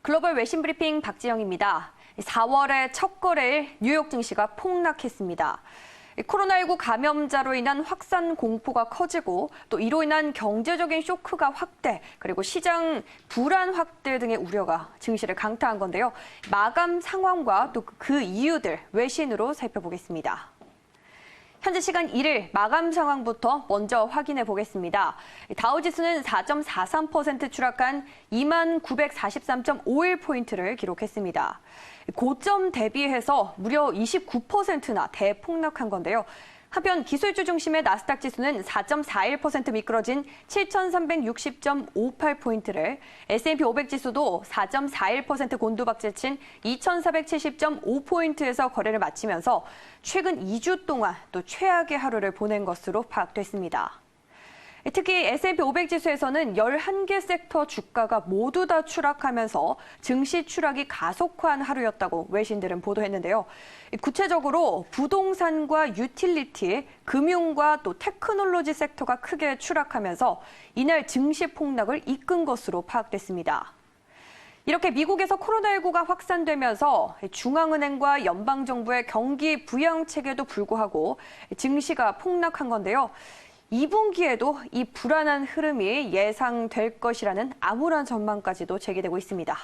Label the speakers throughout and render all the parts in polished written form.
Speaker 1: 글로벌 외신 브리핑 박지영입니다. 4월의 첫 거래일 뉴욕 증시가 폭락했습니다. 코로나19 감염자로 인한 확산 공포가 커지고 또 이로 인한 경제적인 쇼크가 확대, 그리고 시장 불안 확대 등의 우려가 증시를 강타한 건데요. 마감 상황과 또 그 이유들 외신으로 살펴보겠습니다. 현재 시간 1일 마감 상황부터 먼저 확인해 보겠습니다. 다우지수는 4.43% 추락한 2943.51포인트를 기록했습니다. 고점 대비해서 무려 29%나 대폭락한 건데요. 한편 기술주 중심의 나스닥 지수는 4.41% 미끄러진 7,360.58포인트를, S&P 500 지수도 4.41% 곤두박질 친 2,470.5포인트에서 거래를 마치면서 최근 2주 동안 또 최악의 하루를 보낸 것으로 파악됐습니다. 특히 S&P 500 지수에서는 11개 섹터 주가가 모두 다 추락하면서 증시 추락이 가속화한 하루였다고 외신들은 보도했는데요. 구체적으로 부동산과 유틸리티, 금융과 또 테크놀로지 섹터가 크게 추락하면서 이날 증시 폭락을 이끈 것으로 파악됐습니다. 이렇게 미국에서 코로나19가 확산되면서 중앙은행과 연방정부의 경기 부양 체계도 불구하고 증시가 폭락한 건데요. 2분기에도 이 불안한 흐름이 예상될 것이라는 암울한 전망까지도 제기되고 있습니다.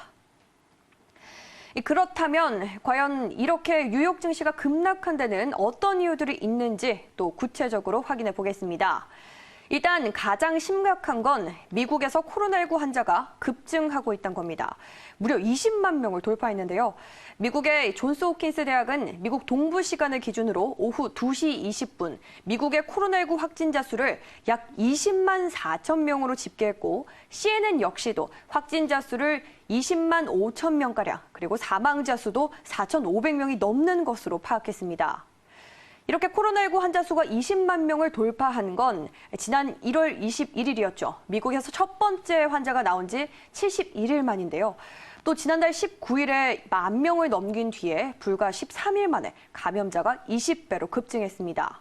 Speaker 1: 그렇다면 과연 이렇게 뉴욕 증시가 급락한 데는 어떤 이유들이 있는지 또 구체적으로 확인해 보겠습니다. 일단 가장 심각한 건 미국에서 코로나19 환자가 급증하고 있다는 겁니다. 무려 20만 명을 돌파했는데요. 미국의 존스 홉킨스 대학은 미국 동부 시간을 기준으로 오후 2시 20분 미국의 코로나19 확진자 수를 약 20만 4천 명으로 집계했고, CNN 역시도 확진자 수를 20만 5천 명가량, 그리고 사망자 수도 4,500명이 넘는 것으로 파악했습니다. 이렇게 코로나19 환자 수가 20만 명을 돌파한 건 지난 1월 21일이었죠. 미국에서 첫 번째 환자가 나온 지 71일 만인데요. 또 지난달 19일에 10,000명을 넘긴 뒤에 불과 13일 만에 감염자가 20배로 급증했습니다.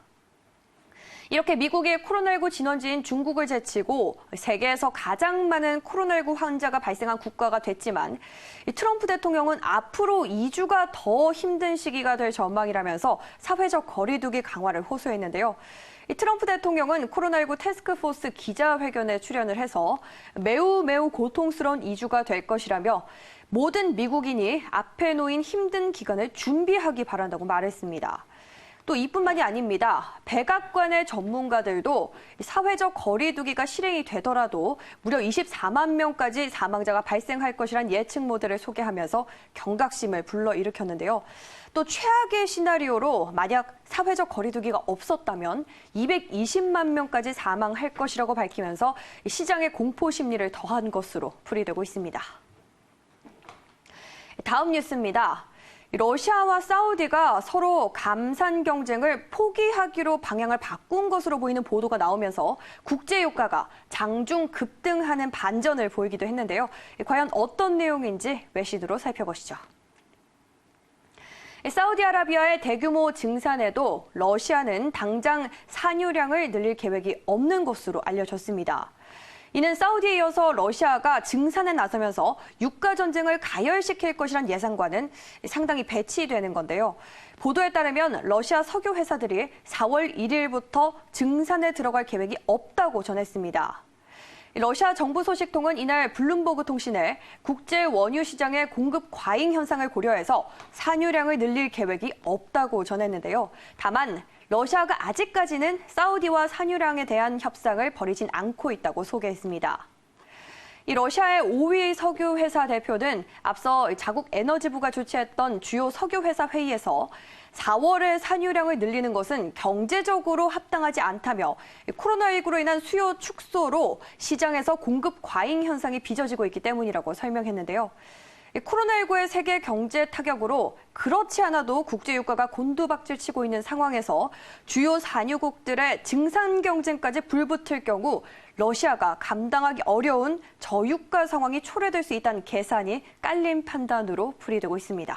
Speaker 1: 이렇게 미국이 코로나19 진원지인 중국을 제치고 세계에서 가장 많은 코로나19 환자가 발생한 국가가 됐지만, 트럼프 대통령은 앞으로 2주가 더 힘든 시기가 될 전망이라면서 사회적 거리두기 강화를 호소했는데요. 트럼프 대통령은 코로나19 태스크포스 기자회견에 출연을 해서 매우 고통스러운 2주가 될 것이라며 모든 미국인이 앞에 놓인 힘든 기간을 준비하기 바란다고 말했습니다. 또 이뿐만이 아닙니다. 백악관의 전문가들도 사회적 거리두기가 실행이 되더라도 무려 24만 명까지 사망자가 발생할 것이란 예측 모델을 소개하면서 경각심을 불러일으켰는데요. 또 최악의 시나리오로 만약 사회적 거리두기가 없었다면 220만 명까지 사망할 것이라고 밝히면서 시장의 공포 심리를 더한 것으로 풀이되고 있습니다. 다음 뉴스입니다. 러시아와 사우디가 서로 감산 경쟁을 포기하기로 방향을 바꾼 것으로 보이는 보도가 나오면서 국제유가가 장중 급등하는 반전을 보이기도 했는데요. 과연 어떤 내용인지 외신으로 살펴보시죠. 사우디아라비아의 대규모 증산에도 러시아는 당장 산유량을 늘릴 계획이 없는 것으로 알려졌습니다. 이는 사우디에 이어서 러시아가 증산에 나서면서 유가 전쟁을 가열시킬 것이란 예상과는 상당히 배치되는 건데요. 보도에 따르면 러시아 석유 회사들이 4월 1일부터 증산에 들어갈 계획이 없다고 전했습니다. 러시아 정부 소식통은 이날 블룸버그 통신에 국제 원유 시장의 공급 과잉 현상을 고려해서 산유량을 늘릴 계획이 없다고 전했는데요. 다만 러시아가 아직까지는 사우디와 산유량에 대한 협상을 벌이진 않고 있다고 소개했습니다. 이 러시아의 5위 석유 회사 대표는 앞서 자국 에너지부가 주최했던 주요 석유 회사 회의에서 4월에 산유량을 늘리는 것은 경제적으로 합당하지 않다며 코로나19로 인한 수요 축소로 시장에서 공급 과잉 현상이 빚어지고 있기 때문이라고 설명했는데요. 코로나19의 세계 경제 타격으로 그렇지 않아도 국제유가가 곤두박질 치고 있는 상황에서 주요 산유국들의 증산 경쟁까지 불붙을 경우 러시아가 감당하기 어려운 저유가 상황이 초래될 수 있다는 계산이 깔린 판단으로 풀이되고 있습니다.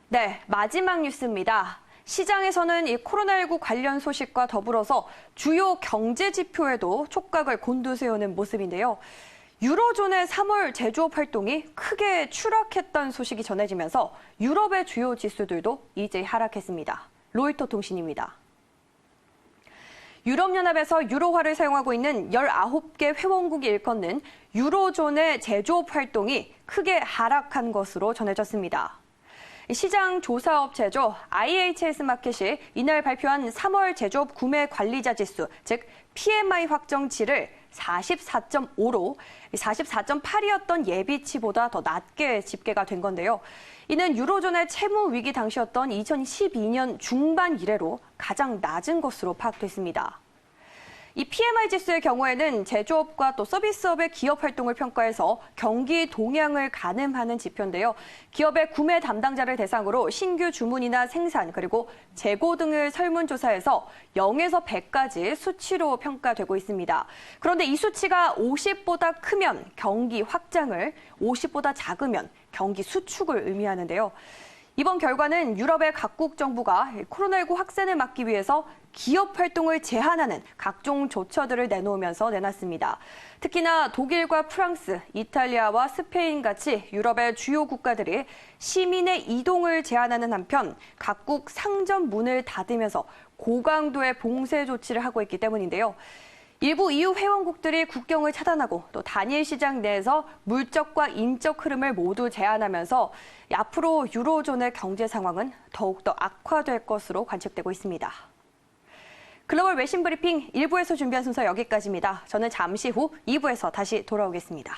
Speaker 1: 네, 마지막 뉴스입니다. 시장에서는 이 코로나19 관련 소식과 더불어서 주요 경제 지표에도 촉각을 곤두세우는 모습인데요. 유로존의 3월 제조업 활동이 크게 추락했다는 소식이 전해지면서 유럽의 주요 지수들도 이제 하락했습니다. 로이터 통신입니다. 유럽연합에서 유로화를 사용하고 있는 19개 회원국이 일컫는 유로존의 제조업 활동이 크게 하락한 것으로 전해졌습니다. 시장 조사업체죠. IHS 마켓이 이날 발표한 3월 제조업 구매 관리자 지수, 즉 PMI 확정치를 44.5로 44.8이었던 예비치보다 더 낮게 집계가 된 건데요. 이는 유로존의 채무 위기 당시였던 2012년 중반 이래로 가장 낮은 것으로 파악됐습니다. 이 PMI 지수의 경우에는 제조업과 또 서비스업의 기업 활동을 평가해서 경기 동향을 가늠하는 지표인데요. 기업의 구매 담당자를 대상으로 신규 주문이나 생산 그리고 재고 등을 설문조사해서 0에서 100까지 수치로 평가되고 있습니다. 그런데 이 수치가 50보다 크면 경기 확장을, 50보다 작으면 경기 수축을 의미하는데요. 이번 결과는 유럽의 각국 정부가 코로나19 확산을 막기 위해서 기업 활동을 제한하는 각종 조처들을 내놓으면서 내놨습니다. 특히나 독일과 프랑스, 이탈리아와 스페인 같이 유럽의 주요 국가들이 시민의 이동을 제한하는 한편 각국 상점 문을 닫으면서 고강도의 봉쇄 조치를 하고 있기 때문인데요. 일부 EU 회원국들이 국경을 차단하고 또 단일 시장 내에서 물적과 인적 흐름을 모두 제한하면서 앞으로 유로존의 경제 상황은 더욱더 악화될 것으로 관측되고 있습니다. 글로벌 외신 브리핑 1부에서 준비한 순서 여기까지입니다. 저는 잠시 후 2부에서 다시 돌아오겠습니다.